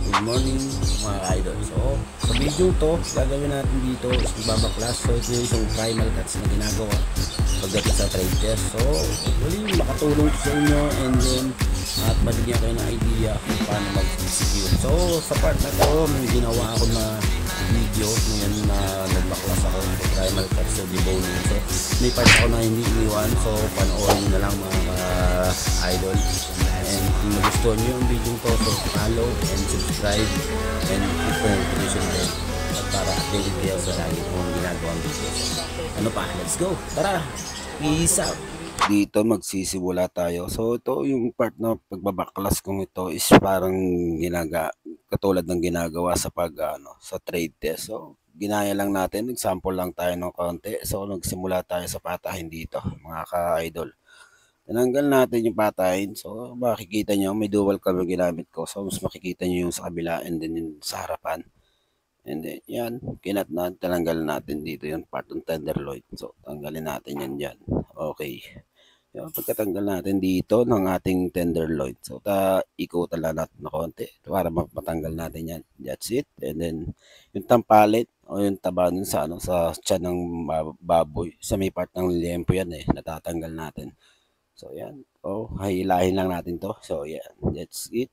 Good morning mga idol. So, sa video to, gagawin natin dito is magbabaklas. So, ito yung isang primal cuts na ginagawa pagdating sa trade test. So, hopefully makatulong sa inyo and then at mabigyan kayo ng idea kung paano mag-execute. So, sa part na to, may ginawa ako na video ngayon na nagbaklas ako sa primal cuts sa deboning. So, may part ako na hindi iniwan. So, panoorin nyo na lang mga idol. And kung nagustuhan nyo yung video to, so follow and subscribe and click po yung notification bell para updated kayo sa lagi kong ginagawang video. Ano pa? Let's go! Tara! Peace out! Dito magsisimula tayo. So ito yung part na pagbabaklas kong ito is parang katulad ng ginagawa sa sa trade test. So ginaya lang natin, example lang tayo ng konti. So nagsimula tayo sa patahin dito mga ka-idol. Tinanggal natin yung patayin. So, makikita nyo, may dual cam yung ginamit ko. So, mas makikita nyo yung sa kabila and then yung sa harapan. And then, yan. Tinanggal natin dito yung part ng tenderloin. So, tanggalin natin yan dyan. Okay. Yung pagkatanggal natin dito ng ating tenderloin. So, ikutan lang natin na konti para matanggal natin yan. That's it. And then, yung tampalit o yung taba nun sa tiyan ng baboy. Sa may part ng liempo yan natatanggal natin. So, yan. Hilahin lang natin to. So, yan. That's it.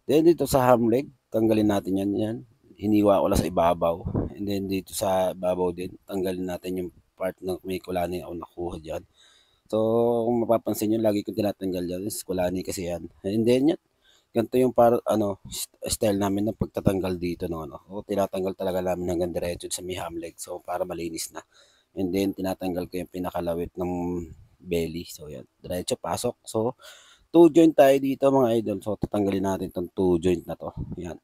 Then, dito sa ham leg, tanggalin natin yan. Hiniwa ko lang sa ibabaw. And then, dito sa ibabaw din, tanggalin natin yung part ng may kulani ako nakuha dyan. So, kung mapapansin nyo, lagi kong tinatanggal dyan is kulani kasi yan. And then, yan. Ganito yung style namin ng pagtatanggal dito ng O, tinatanggal talaga namin hanggang diretso sa may ham leg. So, para malinis na. And then, tinatanggal ko yung pinakalawit ng belly. So, yan. Diretso, pasok. So, 2 joint tayo dito mga idol. So, tatanggalin natin itong 2 joint na to. Yan.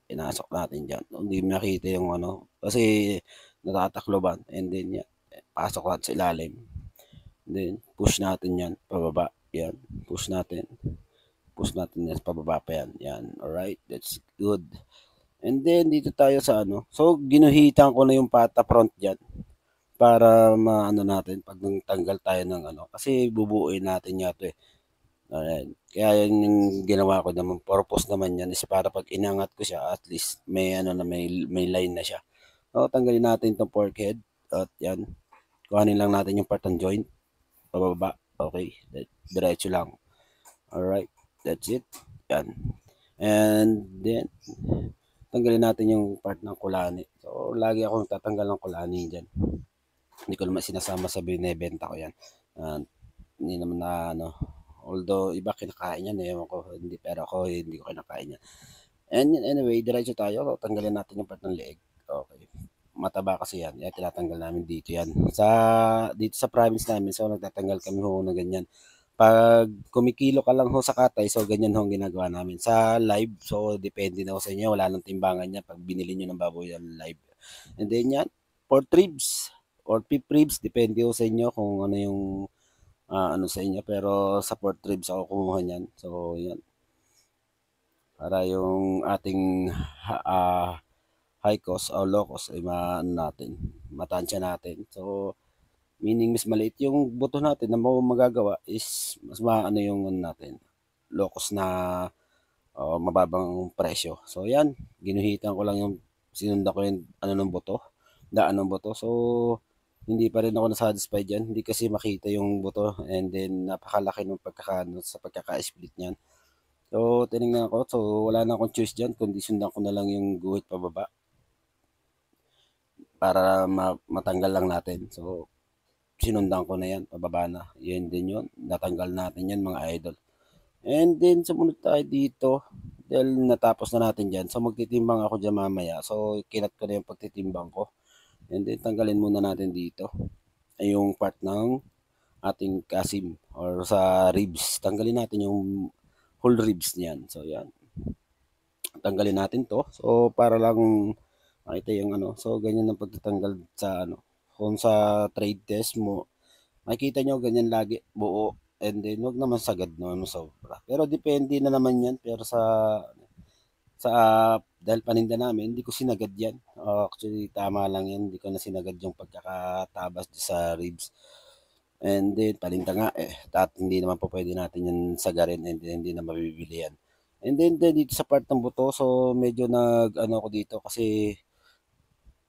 Pinasok natin dyan. Hindi makita yung kasi natatakloban. And then, yan. Pasok natin sa ilalim. And then, push natin yan. Pababa. Yan. Push natin. Push natin yan. Pababa pa yan. Yan. Alright. That's good. And then, dito tayo sa So, ginuhitan ko na yung pata front dyan para maano natin pag tanggal tayo ng kasi bubuuin natin yato Alright. Kaya yan yung ginawa ko naman, purpose naman yan is para pag inangat ko siya at least may may line na siya. So tanggalin natin itong fork head at yan. Kuhanin lang natin yung part ng joint pababa. Okay. Diretso lang. Alright. That's it. Yan. And then tanggalin natin yung part ng kulani. So lagi akong tatanggal ng kulani dyan. Hindi ko naman sinasama sa binebenta ko yan. Hindi naman na although iba kinakain yan ewan ko hindi, pero ako hindi ko kinakain yan. And anyway, diretso tayo. Tanggalin natin yung part ng leeg. Okay. Mataba kasi yan. Yan tinatanggal namin dito yan. Dito sa province namin, so nagtatanggal kami ho na ganyan. Pag kumikilo ka lang ho sa katay, so ganyan ho ang ginagawa namin. Sa live, so depende na ho sa inyo. Wala nang timbangan yan pag binili nyo ng baboy yan live. And then yan, pork ribs or beef ribs, depende ho sa inyo kung ano yung sa inyo. Pero sa pork ribs ako kumuha niyan. So, yan. Para yung ating high cost o low cost ay matansya natin. So, meaning mas maliit yung buto natin na magagawa is mas maano yung natin. Low cost na mababang presyo. So, yan. Ginuhitan ko lang sinunda ko yung ng buto. Daan ng buto. So, hindi pa rin ako nasatisfied dyan. Hindi kasi makita yung buto and then napakalaki ng sa pagkaka-split niyan. So, tinignan ko. So, wala na akong choice dyan kundi sundan ko na lang yung guhit pababa para matanggal lang natin. So, sinundan ko na yan. Pababa na. Yan din yun. Natanggal natin yan mga idol. And then, sumunod tayo dito. Dahil natapos na natin dyan. So, magtitimbang ako dyan mamaya. So, kinat ko na yung pagtitimbang ko. And then, tanggalin muna natin dito ay yung part ng ating kasim or sa ribs. Tanggalin natin yung whole ribs niyan. So, yan. Tanggalin natin to. So, para lang makita yung So, ganyan ang pagtatanggal sa Kung sa trade test mo, makikita nyo ganyan lagi, buo. And then, wag naman sagad naman sobra. Pero depende na naman yan. Pero sa dahil paninda namin, hindi ko sinagad yan. Actually, tama lang yan. Hindi ko na sinagad yung pagkakatabas sa ribs. And then, paninda nga hindi naman po pwede natin yan sagarin and hindi na mabibili yan. And then dito sa part ng buto, so medyo nag-ano ako dito kasi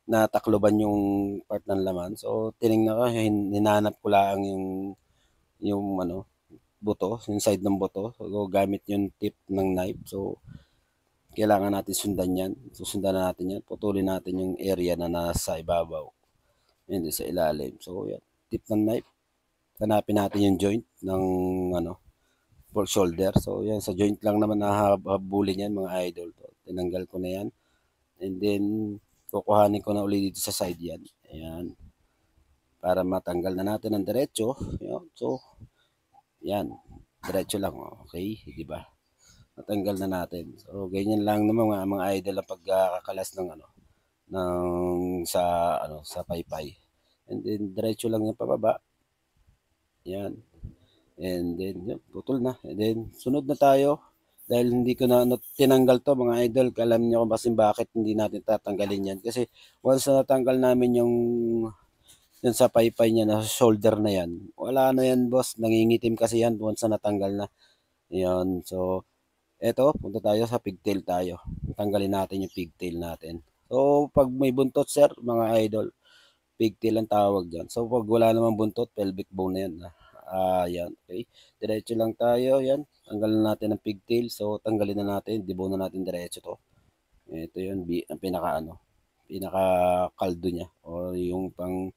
natakloban yung part ng laman. So tiningnan ko, hinanap ko lang yung ano, buto, yung side ng buto. So gamit yung tip ng knife. So kailangan natin sundan yan. Susundan na natin yan. Putulin natin yung area na nasa ibabaw. Hindi sa ilalim. So yan, tip ng knife. Hanapin natin yung joint ng ano, pork shoulder. So yan, sa joint lang naman nahabulin yan mga idol. So, tinanggal ko na yan. And then, kukuhanin ko na ulit dito sa side yan. Ayan. Para matanggal na natin ang diretso. Ayan. So, yan. Diretso lang. Okay. Di ba? Matanggal na natin. So, ganyan lang naman mga idol ang pagkakalas ng ano, ng sa paypay. And then, diretso lang yung pababa. Yan. And then, yun, putol na. And then, sunod na tayo. Dahil hindi ko na tinanggal to mga idol. Alam niyo kung bakit hindi natin tatanggalin yan. Kasi once na natanggal namin yung sa paypay niya na shoulder na yan, wala na yan boss. Nangingitim kasi yan once na natanggal na. Yan. So, eto, punta tayo sa pigtail tayo. Tanggalin natin yung pigtail natin. So, pag may buntot sir, mga idol, pigtail ang tawag dyan. So, pag wala namang buntot, pelvic bone na yan. Yan. Okay. Diretso lang tayo. Yan. Tanggalin natin ang pigtail. So, tanggalin na natin. Debone na natin diretso to. Ito yun. Ang pinaka kaldo niya. O yung pang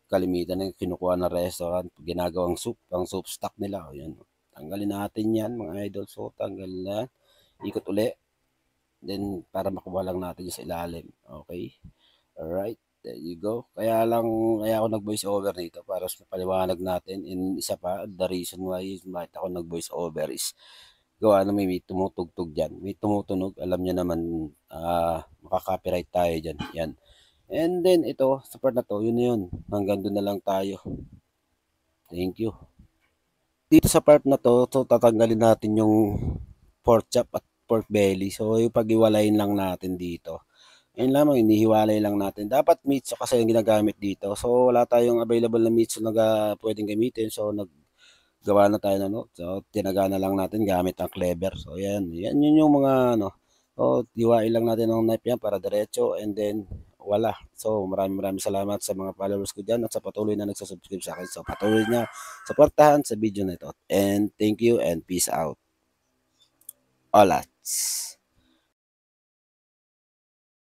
kalimitan na kinukuha ng restaurant. Ginagawang soup. Pang soup stock nila. O yan. Tanggalin natin yan mga idol. So, tanggal na. Ikot uli. Then, para makuha lang natin yung sa ilalim. Okay. Alright. There you go. Kaya ako nag-voice over nito para mas mapaliwanag natin. And isa pa, the reason why bakit ako nag-voice over is gawa na may tumutugtog dyan. May tumutunog. Alam nyo naman, makaka-copyright tayo dyan. Yan. And then, ito, sa part na to, yun na yun. Hanggang doon na lang tayo. Thank you. Dito sa part na to, so tatanggalin natin yung pork chop at pork belly. So, yung pag-iwalayin lang natin dito. Ayun lamang, inihiwalay lang natin. Dapat mitso kasi yung ginagamit dito. So, wala tayong available na mitso na pwedeng gamitin. So, naggawa na tayo na no. So, tinaga na lang natin gamit ang clever. So, yan. Yun yung mga ano. So, hiwain lang natin ang knife yan para diretso. And then, wala. So, maraming salamat sa mga followers ko dyan at sa patuloy na nagsasubscribe sa akin. So, patuloy na supportahan sa video na ito. And thank you and peace out. Olats.